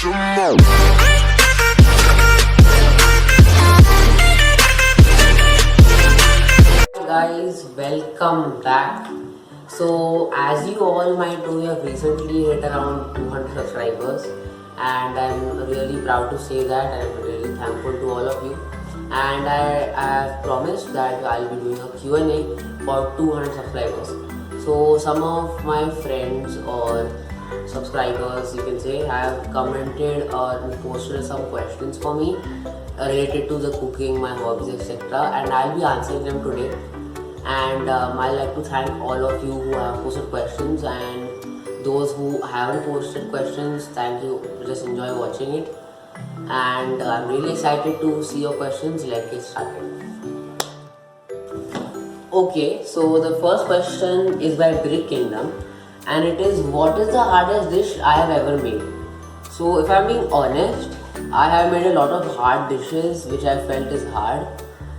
some more. Guys, welcome back. So as you all might know, we have recently hit around 200 subscribers, and I'm really proud to say that. I'm really thankful to all of you, and I have promised that I'll be doing a Q&A for 200 subscribers. So some of my friends or subscribers, you can say, have commented or posted some questions for me related to the cooking, my hobbies, etc., and I'll be answering them today. And I'd like to thank all of you who have posted questions, and those who haven't posted questions, thank you. Just enjoy watching it, and I'm really excited to see your questions. Let's get started. Okay, so the first question is by Brick Kingdom, and it is, what is the hardest dish I have ever made? So if I'm being honest, I have made a lot of hard dishes which I felt is hard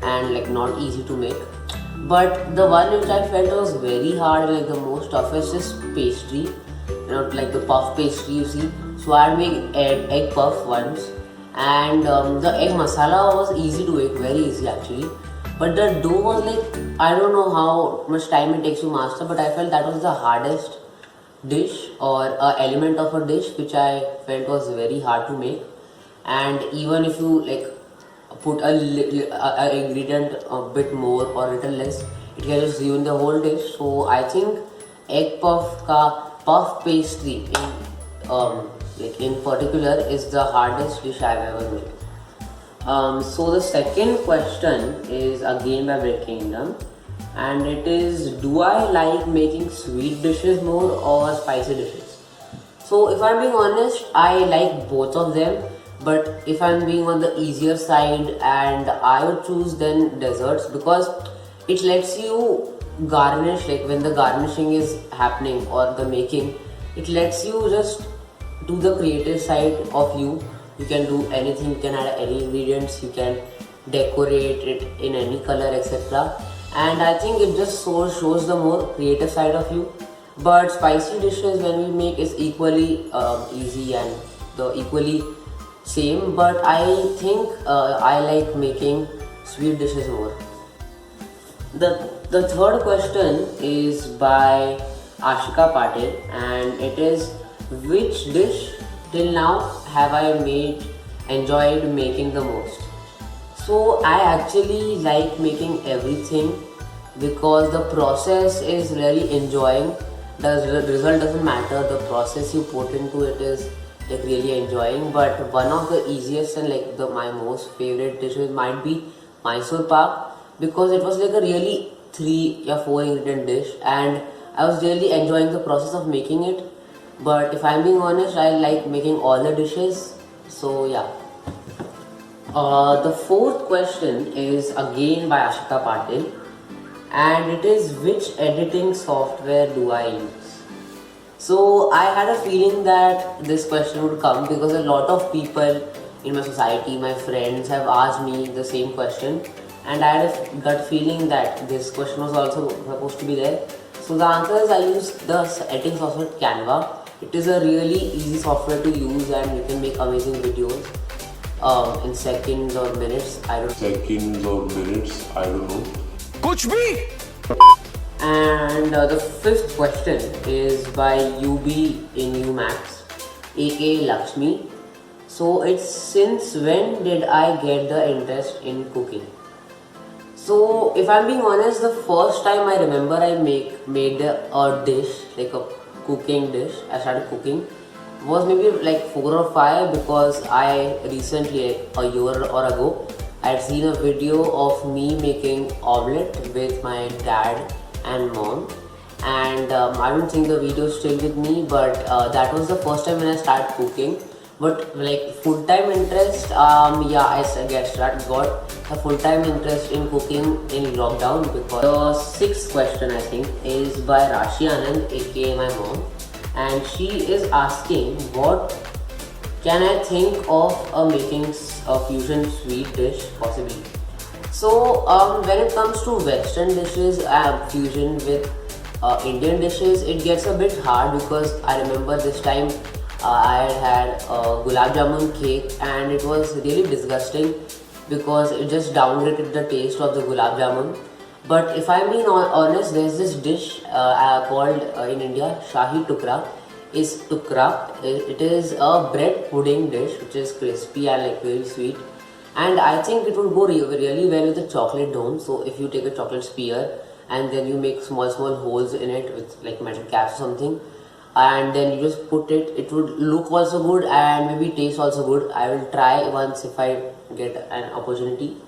and like not easy to make. But the one which I felt was very hard, like the most toughest, is pastry. Like the puff pastry, you see. So I made egg puff once, and the egg masala was easy to make, very easy actually. But the dough was like, I don't know how much time it takes to master, but I felt that was the hardest dish or element of a dish which I felt was very hard to make. And even if you like put a ingredient a bit more or a little less, it can just ruin the whole dish. So I think egg puff pastry in particular is the hardest dish I've ever made. So the second question is again by Bread Kingdom, and it is, do I like making sweet dishes more or spicy dishes? So if I'm being honest, I like both of them. But if I'm being on the easier side, and I would choose then desserts, because it lets you garnish, like when the garnishing is happening or the making, it lets you just do the creative side of you. You can do anything, you can add any ingredients, you can decorate it in any color, etc. And I think it just shows the more creative side of you. But spicy dishes when we make is equally easy and the equally same, but I think I like making sweet dishes more. The third question is by Ashika Patil, and it is, which dish till now have I enjoyed making the most? So I actually like making everything, because the process is really enjoying. The result doesn't matter, the process you put into it is like really enjoying. But one of the easiest and like my most favorite dishes might be Mysore Pak, because it was like a really 3 or 4 ingredient dish, and I was really enjoying the process of making it. But if I'm being honest, I like making all the dishes. So yeah. The fourth question is again by Ashika Patil, and it is, which editing software do I use? So I had a feeling that this question would come, because a lot of people in my society, my friends, have asked me the same question, and I had a gut feeling that this question was also supposed to be there. So the answer is, I use the editing software Canva. It is a really easy software to use, and you can make amazing videos in seconds or minutes. I don't know. कुछ भी. And the fifth question is by UB in UMax, aka Lakshmi. So it's, since when did I get the interest in cooking? So if I'm being honest, the first time I remember I made a dish, like a cooking dish, I started cooking, was maybe like 4 or 5, because I recently, like a year or ago, I had seen a video of me making omelette with my dad and mom, and I don't think the video is still with me, but that was the first time when I started cooking. But like full-time interest, I guess that got a full-time interest in cooking in lockdown, because the sixth question I think is by Rashi Anand, aka my mom, and she is asking, what can I think of making a fusion sweet dish possibly? So when it comes to Western dishes, fusion with Indian dishes, it gets a bit hard, because I remember this time I had gulab jamun cake, and it was really disgusting because it just downgraded the taste of the gulab jamun. But if I'm being honest, there's this dish called in India Shahi Tukra. Is tukra. It is a bread pudding dish which is crispy and like very sweet. And I think it would go really well with the chocolate dome. So if you take a chocolate sphere and then you make small holes in it with like metal caps or something, and then you just put it, it would look also good and maybe taste also good. I will try once if I get an opportunity.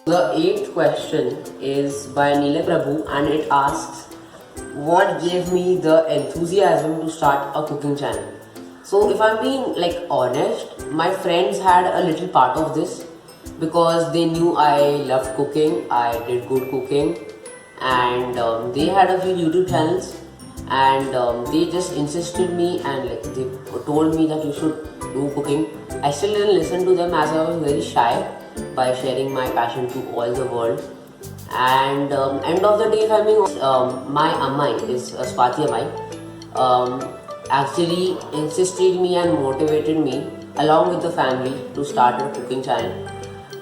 The 8th question is by Neela Prabhu, and it asks, what gave me the enthusiasm to start a cooking channel? So if I'm being like honest, my friends had a little part of this because they knew I loved cooking, I did good cooking, and they had a few YouTube channels, and they just insisted me and like they told me that you should do cooking. I still didn't listen to them as I was very shy by sharing my passion to all the world. And end of the day, if I'm being my Ammai is Swati Ammai, actually insisted me and motivated me along with the family to start a cooking channel.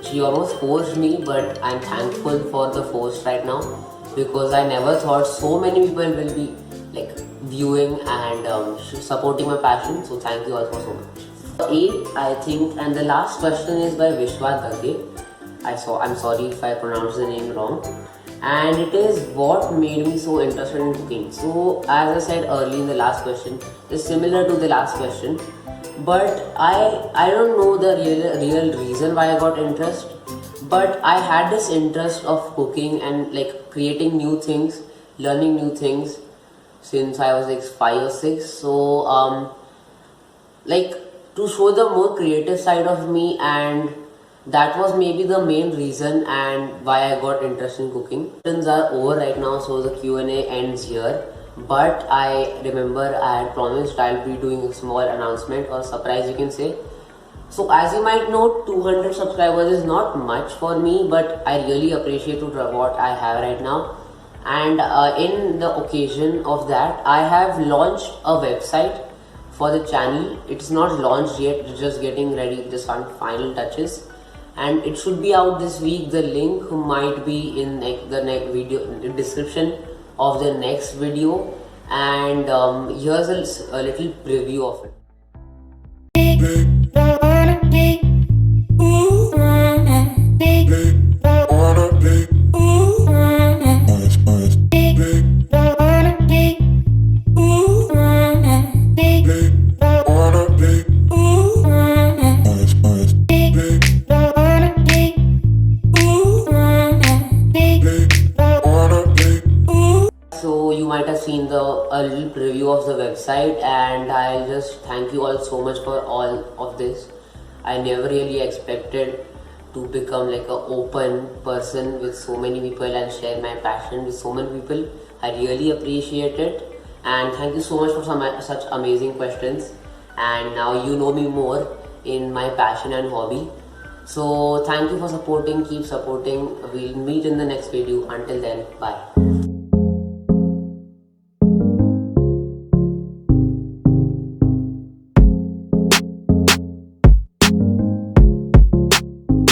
She almost forced me, but I'm thankful for the force right now because I never thought so many people will be like viewing and supporting my passion. So thank you all for so much. 8, I think, and the last question is by Vishwa Dagge. I'm sorry if I pronounced the name wrong. And it is what made me so interested in cooking. So as I said earlier in the last question, it's similar to the last question, but I don't know the real reason why I got interest, but I had this interest of cooking and like creating new things, learning new things since I was like 5 or 6. So like to show the more creative side of me, and that was maybe the main reason and why I got interested in cooking. Questions are over right now, so the Q&A ends here. But I remember I had promised I'll be doing a small announcement or surprise, you can say. So as you might know, 200 subscribers is not much for me, but I really appreciate what I have right now. And in the occasion of that, I have launched a website for the channel. It's not launched yet, it's just getting ready, just on final touches. And it should be out this week. The link might be in the next video, in the description of the next video. And here's a little preview of it. Might have seen a little preview of the website, and I'll just thank you all so much for all of this. I never really expected to become like an open person with so many people and share my passion with so many people. I really appreciate it, and thank you so much for such amazing questions. And now you know me more in my passion and hobby. So thank you for supporting, keep supporting. We'll meet in the next video. Until then, bye.